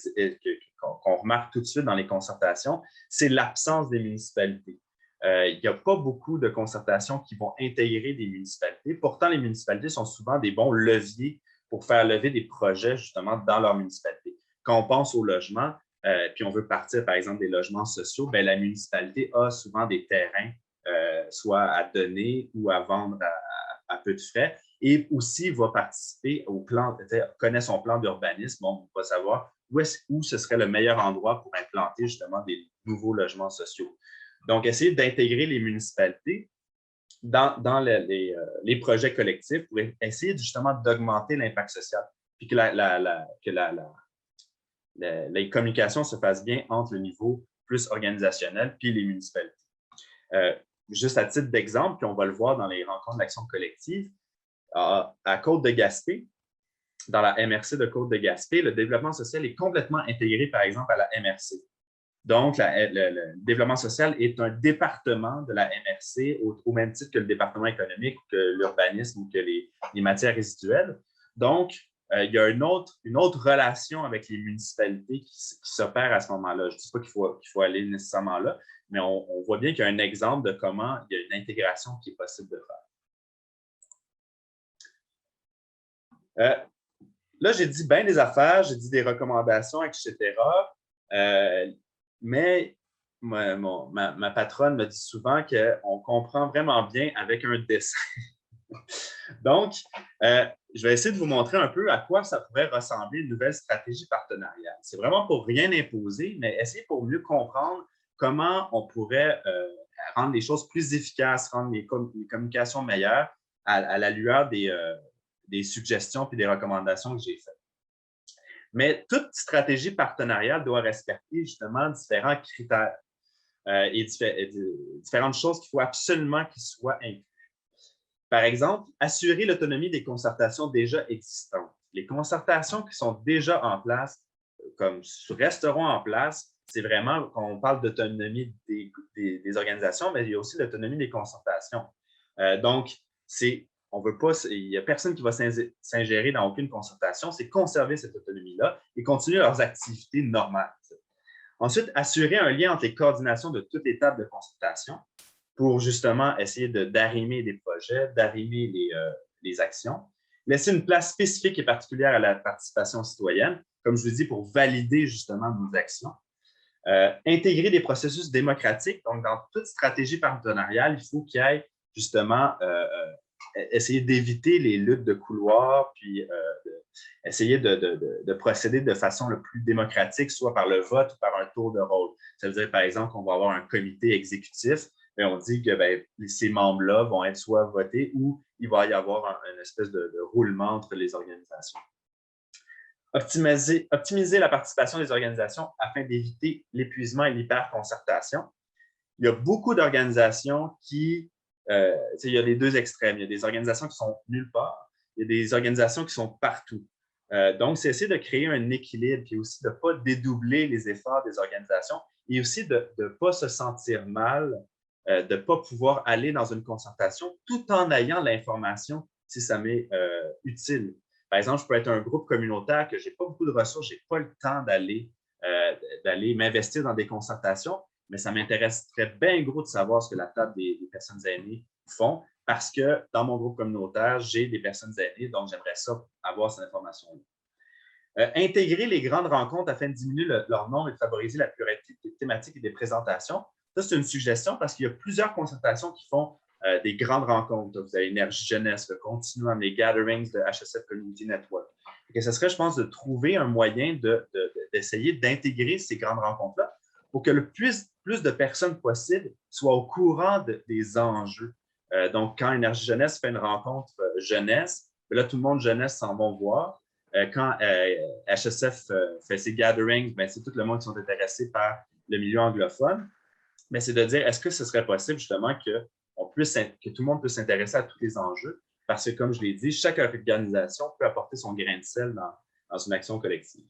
qu'on remarque tout de suite dans les concertations, c'est l'absence des municipalités. Il n'y a pas beaucoup de concertations qui vont intégrer des municipalités. Pourtant, les municipalités sont souvent des bons leviers pour faire lever des projets justement dans leur municipalité. Quand on pense au logement, puis on veut partir par exemple des logements sociaux, bien, la municipalité a souvent des terrains, soit à donner ou à vendre à peu de frais, et aussi va participer au plan, connaît son plan d'urbanisme, on va savoir où ce serait le meilleur endroit pour implanter justement des nouveaux logements sociaux. Donc, essayer d'intégrer les municipalités dans les projets collectifs pour essayer justement d'augmenter l'impact social, puis que les communications se fassent bien entre le niveau plus organisationnel puis les municipalités. Juste à titre d'exemple, puis on va le voir dans les rencontres d'action collective, à Côte-de-Gaspé, dans la MRC de Côte-de-Gaspé, le développement social est complètement intégré, par exemple, à la MRC. Donc, le développement social est un département de la MRC au même titre que le département économique, que l'urbanisme ou que les matières résiduelles. Donc, il y a une autre relation avec les municipalités qui s'opère à ce moment-là. Je ne dis pas qu'il faut aller nécessairement là, mais on voit bien qu'il y a un exemple de comment il y a une intégration qui est possible de faire. Là, j'ai dit bien des affaires, j'ai dit des recommandations, etc. Mais ma patronne me dit souvent qu'on comprend vraiment bien avec un dessin. Donc, je vais essayer de vous montrer un peu à quoi ça pourrait ressembler une nouvelle stratégie partenariale. C'est vraiment pour rien imposer, mais essayer pour mieux comprendre comment on pourrait rendre les choses plus efficaces, rendre les communications meilleures à la lueur des suggestions et des recommandations que j'ai faites. Mais toute stratégie partenariale doit respecter justement différents critères et différentes choses qu'il faut absolument qu'ils soient inclus. Par exemple, assurer l'autonomie des concertations déjà existantes. Les concertations qui sont déjà en place, comme resteront en place, c'est vraiment, quand on parle d'autonomie des organisations, mais il y a aussi l'autonomie des concertations. Donc, on veut pas, il n'y a personne qui va s'ingérer dans aucune concertation, c'est conserver cette autonomie-là et continuer leurs activités normales. Ensuite, assurer un lien entre les coordinations de toute étape de concertation pour justement essayer d'arrimer des projets, d'arrimer les actions. Laisser une place spécifique et particulière à la participation citoyenne, comme je vous dis, pour valider justement nos actions. Intégrer des processus démocratiques. Donc, dans toute stratégie partenariale, il faut qu'il y ait justement essayer d'éviter les luttes de couloir, puis essayer de procéder de façon le plus démocratique, soit par le vote ou par un tour de rôle. Ça veut dire, par exemple, qu'on va avoir un comité exécutif, et on dit que ces membres-là vont être soit votés ou il va y avoir une espèce de roulement entre les organisations. Optimiser la participation des organisations afin d'éviter l'épuisement et l'hyperconcertation. Il y a beaucoup d'organisations qui il y a les deux extrêmes. Il y a des organisations qui sont nulle part, il y a des organisations qui sont partout. Donc, c'est essayer de créer un équilibre, puis aussi de ne pas dédoubler les efforts des organisations et aussi de ne pas se sentir mal, de ne pas pouvoir aller dans une concertation tout en ayant l'information si ça m'est utile. Par exemple, je peux être un groupe communautaire que je n'ai pas beaucoup de ressources, je n'ai pas le temps d'aller m'investir dans des concertations, mais ça m'intéresserait bien gros de savoir ce que la table des personnes aînées font parce que dans mon groupe communautaire, j'ai des personnes aînées, donc j'aimerais ça avoir cette information-là. Intégrer les grandes rencontres afin de diminuer leur nombre et de favoriser la pluralité des thématiques et des présentations. Ça, c'est une suggestion parce qu'il y a plusieurs concertations qui font des grandes rencontres. Vous avez Énergie Jeunesse, le Continuum, les Gatherings de HSF Community Network. Et ce serait, je pense, de trouver un moyen d'essayer d'intégrer ces grandes rencontres-là pour que le plus de personnes possible soient au courant des enjeux. Donc, quand Énergie Jeunesse fait une rencontre jeunesse, là, tout le monde jeunesse s'en va voir. Quand HSF fait ses gatherings, c'est tout le monde qui sont intéressés par le milieu anglophone. Mais c'est de dire, est-ce que ce serait possible justement que tout le monde puisse s'intéresser à tous les enjeux? Parce que, comme je l'ai dit, chaque organisation peut apporter son grain de sel dans une action collective.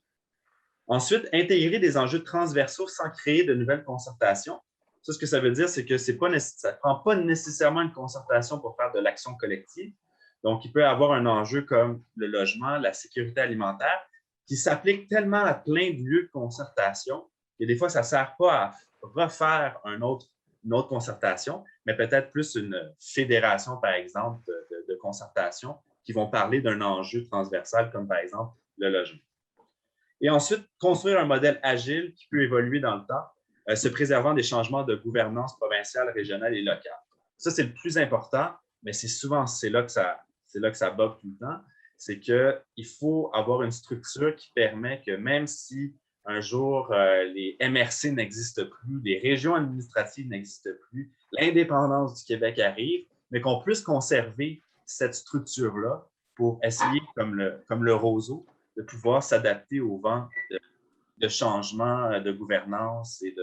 Ensuite, intégrer des enjeux transversaux sans créer de nouvelles concertations. Ça, ce que ça veut dire, c'est que ça ne prend pas nécessairement une concertation pour faire de l'action collective. Donc, il peut y avoir un enjeu comme le logement, la sécurité alimentaire, qui s'applique tellement à plein de lieux de concertation que des fois, ça ne sert pas à refaire une autre concertation, mais peut-être plus une fédération, par exemple, de concertation qui vont parler d'un enjeu transversal, comme par exemple le logement. Et ensuite, construire un modèle agile qui peut évoluer dans le temps, se préservant des changements de gouvernance provinciale, régionale et locale. Ça, c'est le plus important, mais c'est là que ça bug tout le temps. C'est qu'il faut avoir une structure qui permet que même si un jour les MRC n'existent plus, les régions administratives n'existent plus, l'indépendance du Québec arrive, mais qu'on puisse conserver cette structure-là pour essayer, comme le roseau, de pouvoir s'adapter au vent de changement de gouvernance et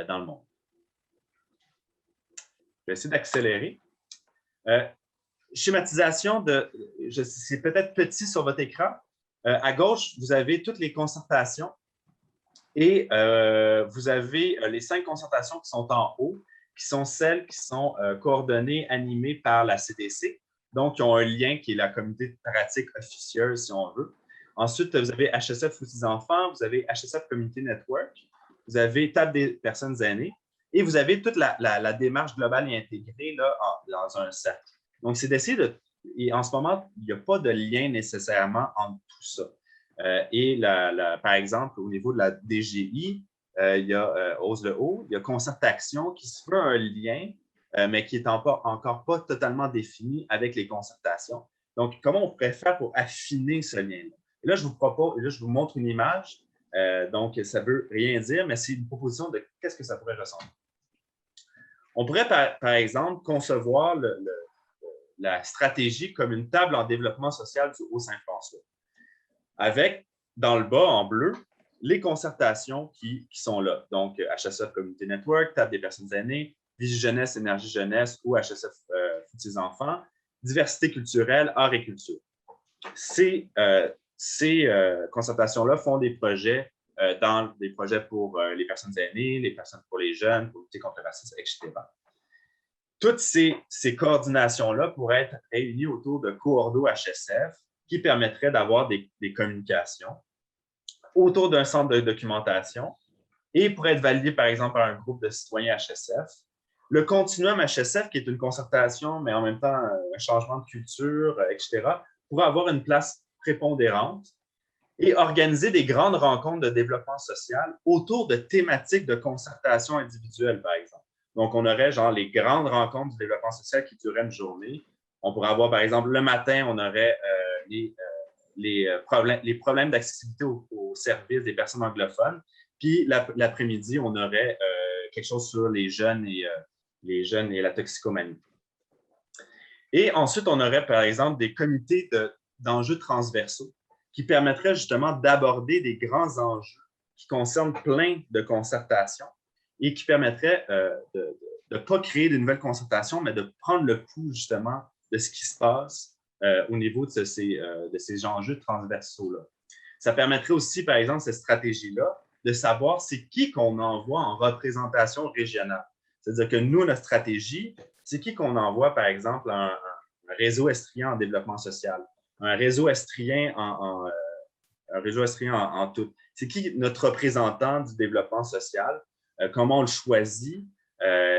dans le monde. Je vais essayer d'accélérer. Schématisation c'est peut-être petit sur votre écran. À gauche, vous avez toutes les concertations et vous avez les 5 concertations qui sont en haut, qui sont celles qui sont coordonnées, animées par la CDC, donc qui ont un lien qui est la communauté de pratique officieuse, si on veut. Ensuite, vous avez HSF Petits-enfants, vous avez HSF Community Network, vous avez Table des personnes aînées et vous avez toute la démarche globale et intégrée là, dans un cercle. Donc, c'est d'essayer de... Et en ce moment, il n'y a pas de lien nécessairement entre tout ça. Par exemple, au niveau de la DGI, il y a Ose le haut, il y a Concertation qui se fait un lien, mais qui n'est encore pas totalement défini avec les concertations. Donc, comment on pourrait faire pour affiner ce lien-là? Et là, je vous montre une image. Donc, ça ne veut rien dire, mais c'est une proposition de qu'est-ce que ça pourrait ressembler. On pourrait, par exemple, concevoir la stratégie comme une table en développement social du Haut-Saint-François, avec, dans le bas, en bleu, les concertations qui sont là. Donc, HSF Community Network, Table des personnes aînées, Vigie Jeunesse, Énergie Jeunesse ou HSF Petits-enfants, diversité culturelle, art et culture. Ces concertations-là font des projets dans des projets pour les personnes aînées, les personnes pour les jeunes, pour lutter contre le racisme, etc. Toutes ces coordinations-là pourraient être réunies autour de coordo HSF qui permettraient d'avoir des communications autour d'un centre de documentation et pourraient être validées, par exemple, par un groupe de citoyens HSF. Le continuum HSF, qui est une concertation, mais en même temps un changement de culture, etc., pourrait avoir une place prépondérante et organiser des grandes rencontres de développement social autour de thématiques de concertation individuelle, par exemple. Donc, on aurait genre les grandes rencontres du développement social qui dureraient une journée. On pourrait avoir, par exemple, le matin, on aurait les problèmes d'accessibilité aux services des personnes anglophones. Puis, l'après-midi, on aurait quelque chose sur les jeunes et la toxicomanie. Et ensuite, on aurait, par exemple, des comités d'enjeux transversaux qui permettraient justement d'aborder des grands enjeux qui concernent plein de concertations et qui permettraient de ne pas créer de nouvelles concertations, mais de prendre le pouls justement de ce qui se passe au niveau de ces enjeux transversaux-là. Ça permettrait aussi, par exemple, cette stratégie-là, de savoir c'est qui qu'on envoie en représentation régionale. C'est-à-dire que nous, notre stratégie, c'est qui qu'on envoie, par exemple, un réseau estrien en développement social, un réseau estrien en tout. C'est qui notre représentant du développement social? Comment on le choisit?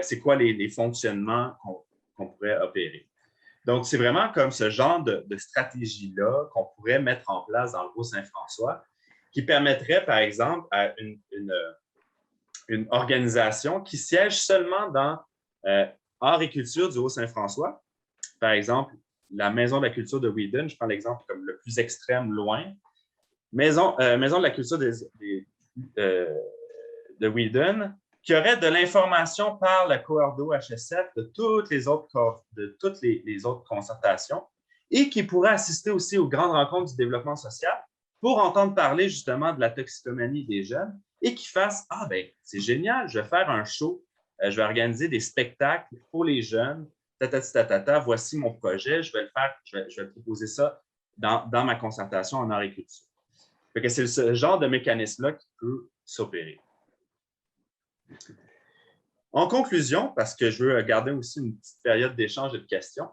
C'est quoi les fonctionnements qu'on pourrait opérer? Donc, c'est vraiment comme ce genre de stratégie-là qu'on pourrait mettre en place dans le Haut-Saint-François, qui permettrait, par exemple, à une organisation qui siège seulement dans art et culture du Haut-Saint-François, par exemple, la Maison de la culture de Whedon, je prends l'exemple comme le plus extrême, loin. Maison de la culture de Whedon, qui aurait de l'information par le Coordo HSF de toutes les autres concertations et qui pourrait assister aussi aux grandes rencontres du développement social pour entendre parler justement de la toxicomanie des jeunes et qui fasse « Ah, ben c'est génial, je vais faire un show, je vais organiser des spectacles pour les jeunes, voici mon projet, je vais proposer ça dans ma concertation en art et culture. » C'est ce genre de mécanisme-là qui peut s'opérer. En conclusion, parce que je veux garder aussi une petite période d'échange et de questions,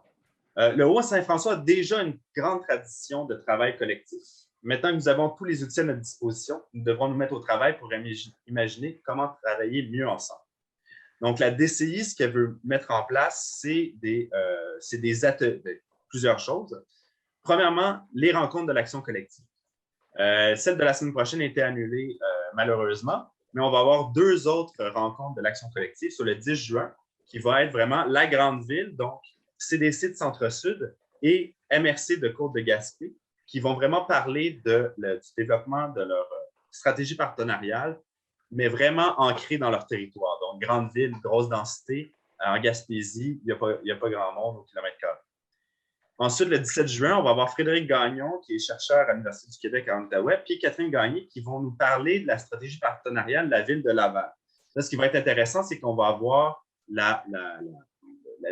le Haut-Saint-François a déjà une grande tradition de travail collectif. Maintenant que nous avons tous les outils à notre disposition, nous devrons nous mettre au travail pour imaginer comment travailler mieux ensemble. Donc, la DCI, ce qu'elle veut mettre en place, c'est des ateliers, plusieurs choses. Premièrement, les rencontres de l'action collective. Celle de la semaine prochaine a été annulée malheureusement, mais on va avoir 2 autres rencontres de l'action collective sur le 10 juin, qui va être vraiment la grande ville, donc CDC de Centre-Sud et MRC de Côte-de-Gaspé, qui vont vraiment parler du développement de leur stratégie partenariale, mais vraiment ancrée dans leur territoire. Donc, grande ville, grosse densité. En Gaspésie, il n'y a pas grand monde au kilomètre carré. Ensuite, le 17 juin, on va avoir Frédéric Gagnon, qui est chercheur à l'Université du Québec à Outaouais, puis Catherine Gagné, qui vont nous parler de la stratégie partenariale de la ville de Laval. Là, ce qui va être intéressant, c'est qu'on va avoir la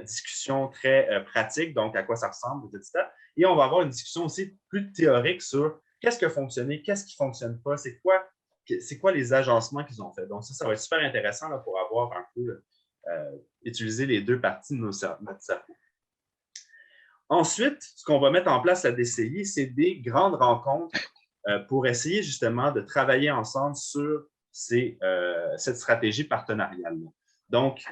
discussion très pratique, donc à quoi ça ressemble, etc. Et on va avoir une discussion aussi plus théorique sur qu'est-ce qui a fonctionné, qu'est-ce qui ne fonctionne pas, c'est quoi les agencements qu'ils ont fait. Donc, ça va être super intéressant là, pour avoir un peu utilisé les 2 parties de notre cerveau. Ensuite, ce qu'on va mettre en place à la DCI, c'est des grandes rencontres pour essayer justement de travailler ensemble sur cette stratégie partenariale-là. Donc,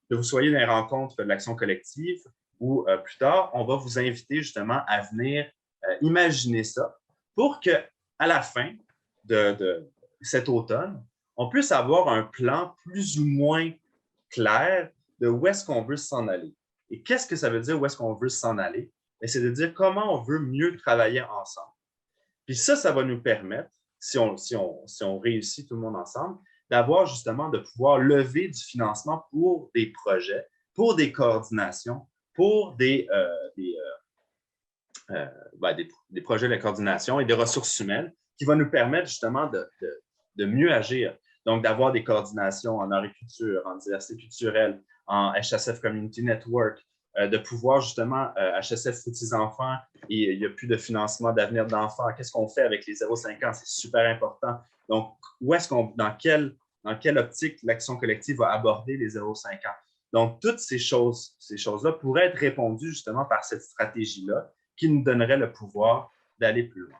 que vous soyez dans les rencontres de l'action collective ou plus tard, on va vous inviter justement à venir imaginer ça pour qu'à la fin de cet automne, on puisse avoir un plan plus ou moins clair de où est-ce qu'on veut s'en aller. Et qu'est-ce que ça veut dire où est-ce qu'on veut s'en aller? C'est de dire comment on veut mieux travailler ensemble. Puis ça va nous permettre, si on réussit tout le monde ensemble, d'avoir justement de pouvoir lever du financement pour des projets, pour des coordinations, pour des projets de coordination et des ressources humaines qui vont nous permettre justement de mieux agir. Donc, d'avoir des coordinations en agriculture, en diversité culturelle, en HSF Community Network, de pouvoir justement, HSF Petits-Enfants, et il n'y a plus de financement d'avenir d'enfants. Qu'est-ce qu'on fait avec les 0-5 ans? C'est super important. Donc, dans quelle optique l'action collective va aborder les 0-5 ans? Donc, toutes ces choses-là pourraient être répondues justement par cette stratégie-là qui nous donnerait le pouvoir d'aller plus loin.